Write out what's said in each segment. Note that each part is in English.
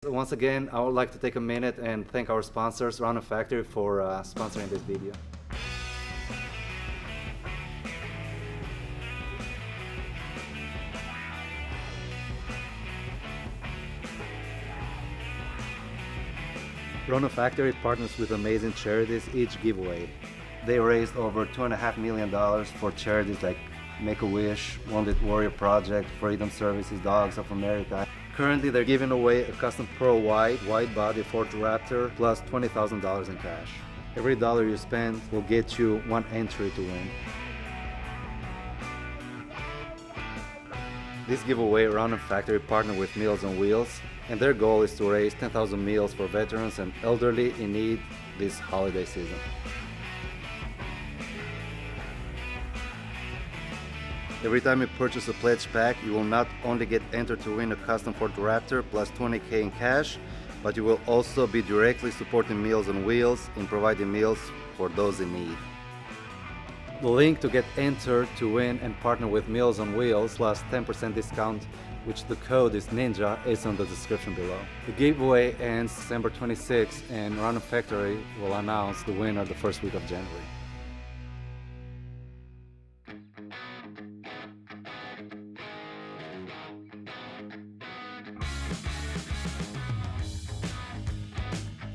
Once again, I would like to take a minute and thank our sponsors, Random Factory, for sponsoring this video. Rona Factory partners with amazing charities each giveaway. They raised over $2.5 million for charities like Make-A-Wish, Wounded Warrior Project, Freedom Services, Dogs of America. Currently, they're giving away a custom pearl white body Ford Raptor plus $20,000 in cash. Every dollar you spend will get you one entry to win. This giveaway, Random Factory partnered with Meals on Wheels, and their goal is to raise 10,000 meals for veterans and elderly in need this holiday season. Every time you purchase a pledge pack, you will not only get entered to win a custom Ford Raptor plus $20,000 in cash, but you will also be directly supporting Meals on Wheels in providing meals for those in need. The link to get entered to win and partner with Meals on Wheels plus 10% discount, which the code is NINJA, is on the description below. The giveaway ends December 26th and Random Factory will announce the winner the first week of January.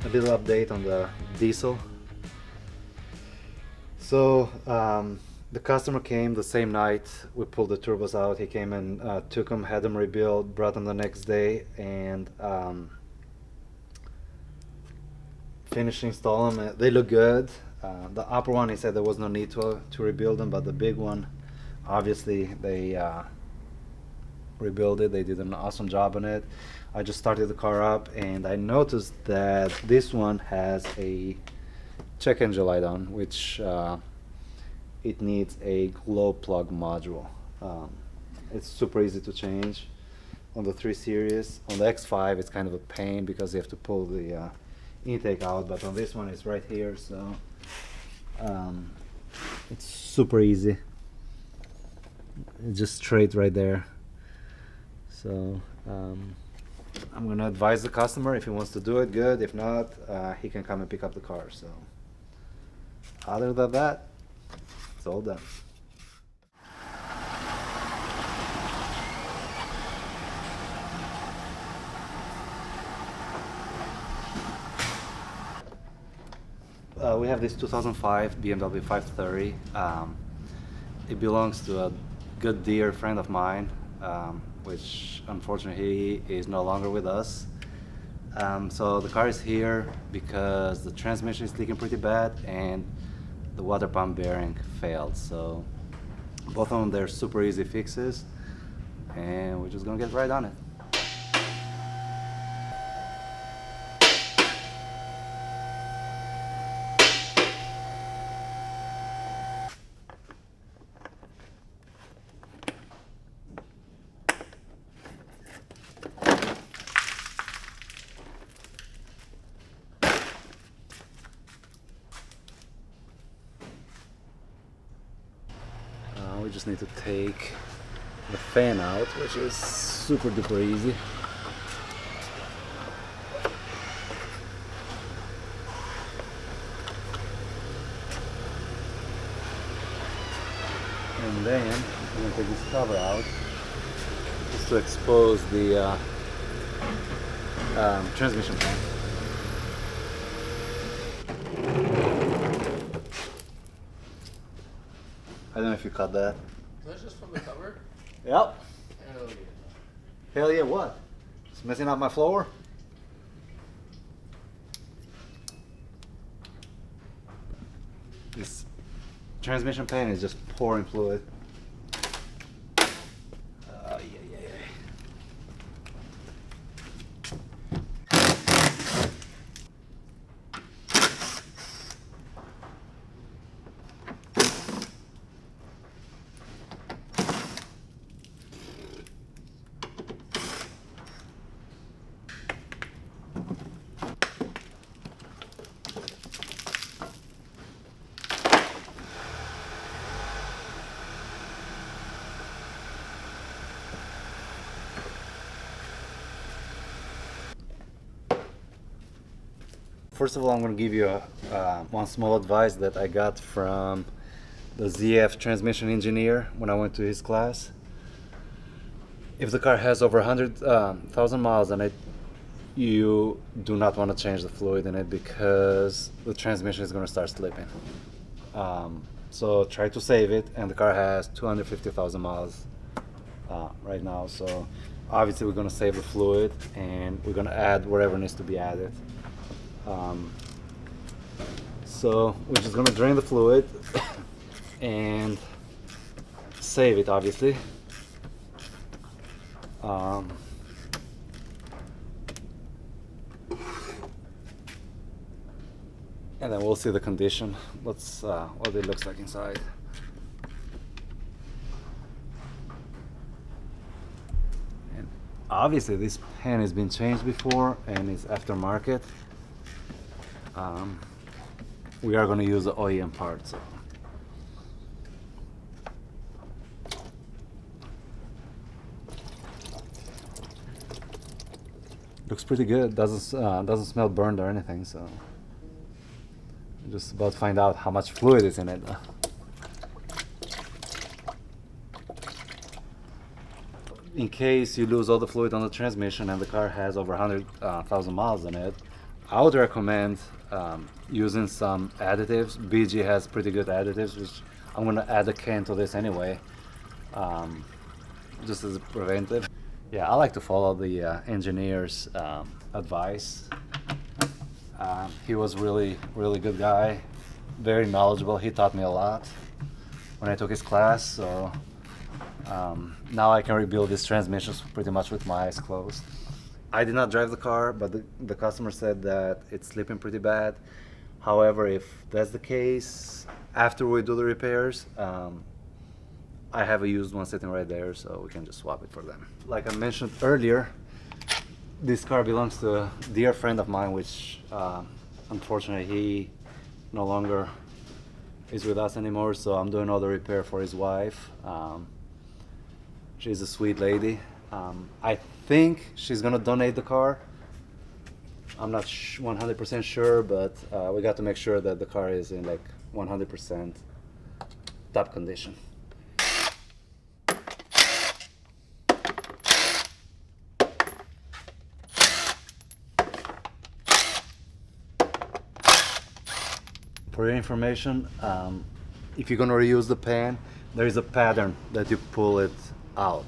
A little update on the diesel. So the customer came the same night we pulled the turbos out. He came and took them, had them rebuilt, brought them the next day, and finished installing them. They look good. The upper one, he said there was no need to rebuild them, but the big one, obviously they rebuilt it. They did an awesome job on it. I just started the car up and I noticed that this one has a check engine light on, which it needs a glow plug module. It's super easy to change on the 3 Series. On the X5 it's kind of a pain because you have to pull the intake out, but on this one it's right here, so it's super easy. It's just straight right there. So I'm gonna advise the customer, if he wants to do it, good. If not, he can come and pick up the car. So other than that, it's all done. We have this 2005 BMW 530. It belongs to a good dear friend of mine, which unfortunately is no longer with us. So the car is here because the transmission is leaking pretty bad and the water pump bearing failed. So both of them, they're super easy fixes and we're just gonna get right on it. We just need to take the fan out, which is super duper easy. And then I'm going to take this cover out just to expose the transmission pan. I don't know if you caught that. That's just from the cover? Yep. Hell yeah. Hell yeah, what? It's messing up my floor? This transmission pan is just pouring fluid. first of all, I'm going to give you one small advice that I got from the ZF transmission engineer when I went to his class. If the car has over 100,000 miles on it, you do not want to change the fluid in it because the transmission is going to start slipping. So try to save it, and the car has 250,000 miles right now. So obviously we're going to save the fluid, and we're going to add whatever needs to be added. So we're just going to drain the fluid and save it, obviously. And then we'll see the condition. Let's what it looks like inside. And obviously this pan has been changed before and it's aftermarket. We are going to use the OEM part. So. Looks pretty good. Doesn't smell burned or anything. So. Just about to find out how much fluid is in it. In case you lose all the fluid on the transmission and the car has over 100,000 miles on it, I would recommend using some additives. BG has pretty good additives, which I'm going to add a can to this anyway, just as a preventive. Yeah, I like to follow the engineer's advice. He was really good guy, very knowledgeable. He taught me a lot when I took his class, so now I can rebuild these transmissions pretty much with my eyes closed. I did not drive the car, but the customer said that it's slipping pretty bad. However, if that's the case, after we do the repairs, I have a used one sitting right there, so we can just swap it for them. Like I mentioned earlier, this car belongs to a dear friend of mine, which unfortunately he no longer is with us anymore, so I'm doing all the repair for his wife. She's a sweet lady. I think she's gonna donate the car. I'm not 100% sure, but we got to make sure that the car is in like 100% top condition. For your information, if you're gonna reuse the pan, there is a pattern that you pull it out.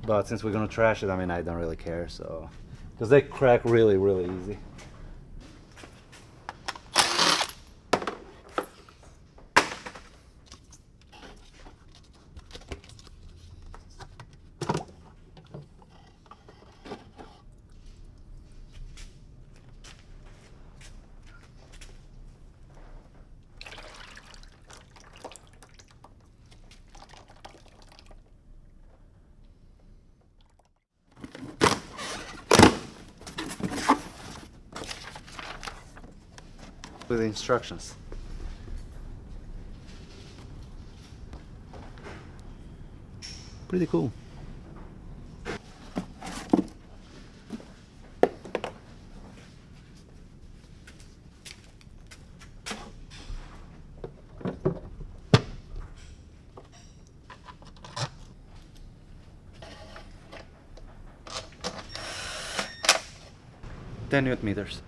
But since we're gonna trash it, I mean, I don't really care, so because they crack really easy. With the instructions. Pretty cool. Ten Newton meters.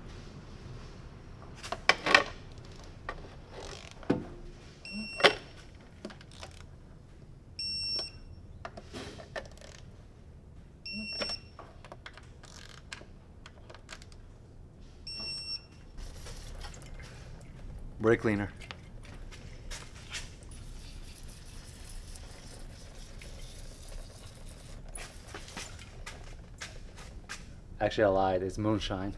Brake cleaner. Actually, I lied. It's moonshine.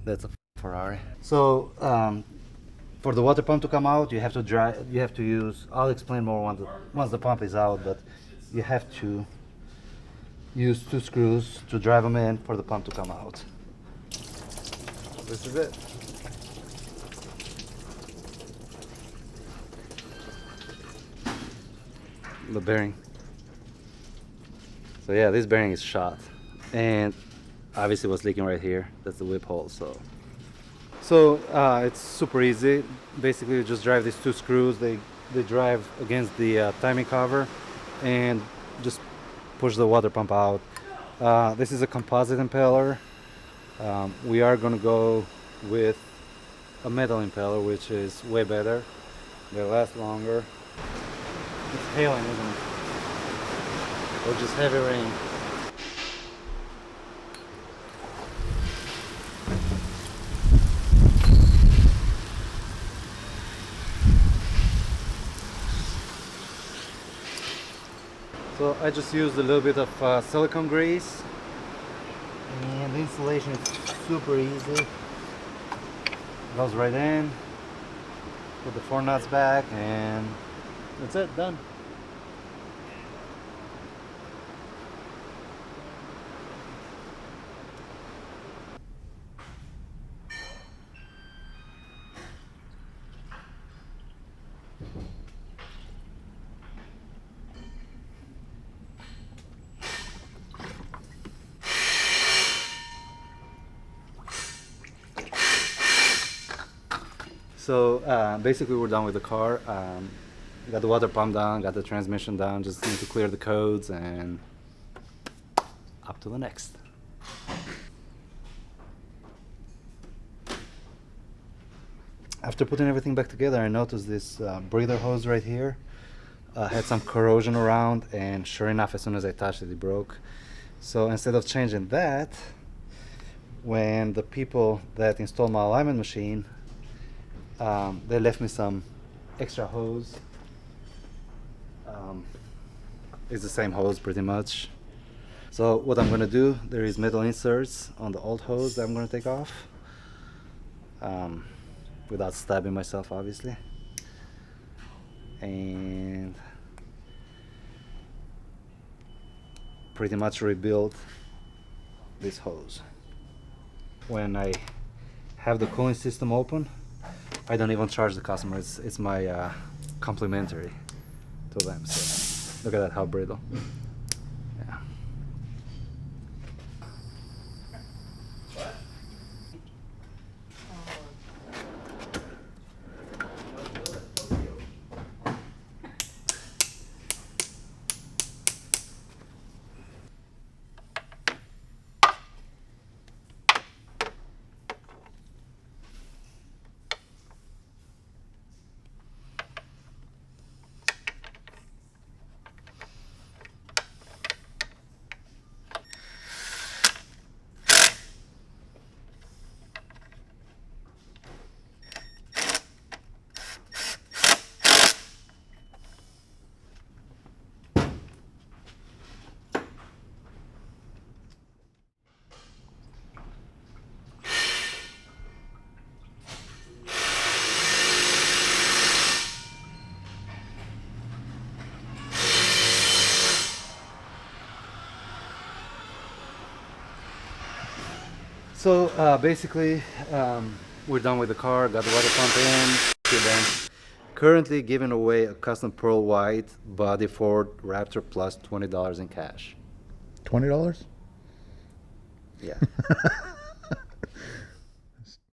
That's a Ferrari. So for the water pump to come out, you have to drive. You have to use. I'll explain more once the pump is out, but you have to use 2 screws to drive them in for the pump to come out. This is it. The bearing. So yeah, this bearing is shot, and obviously what's leaking right here, that's the whip hole. So it's super easy. Basically you just drive these 2 screws, they drive against the timing cover and just push the water pump out. This is a composite impeller. We are gonna go with a metal impeller, which is way better. They last longer. It's hailing, isn't it? Or just heavy rain. So I just used a little bit of silicone grease, and the installation is super easy. Goes right in, put the 4 nuts back, and that's it, done. So basically we're done with the car. Got the water pump down, got the transmission down, just need to clear the codes and up to the next. After putting everything back together, I noticed this breather hose right here had some corrosion around, and sure enough, as soon as I touched it, it broke. So instead of changing that, when the people that installed my alignment machine, they left me some extra hose. It's the same hose pretty much. So what I'm gonna do, there is metal inserts on the old hose that I'm gonna take off, without stabbing myself obviously, and pretty much rebuild this hose. When I have the cooling system open, I don't even charge the customer. It's my complimentary to them. So look at that, how brittle. Yeah. So basically, we're done with the car, got the water pump in, we're done. Currently giving away a custom pearl white body Ford Raptor plus $20 in cash. $20? Yeah.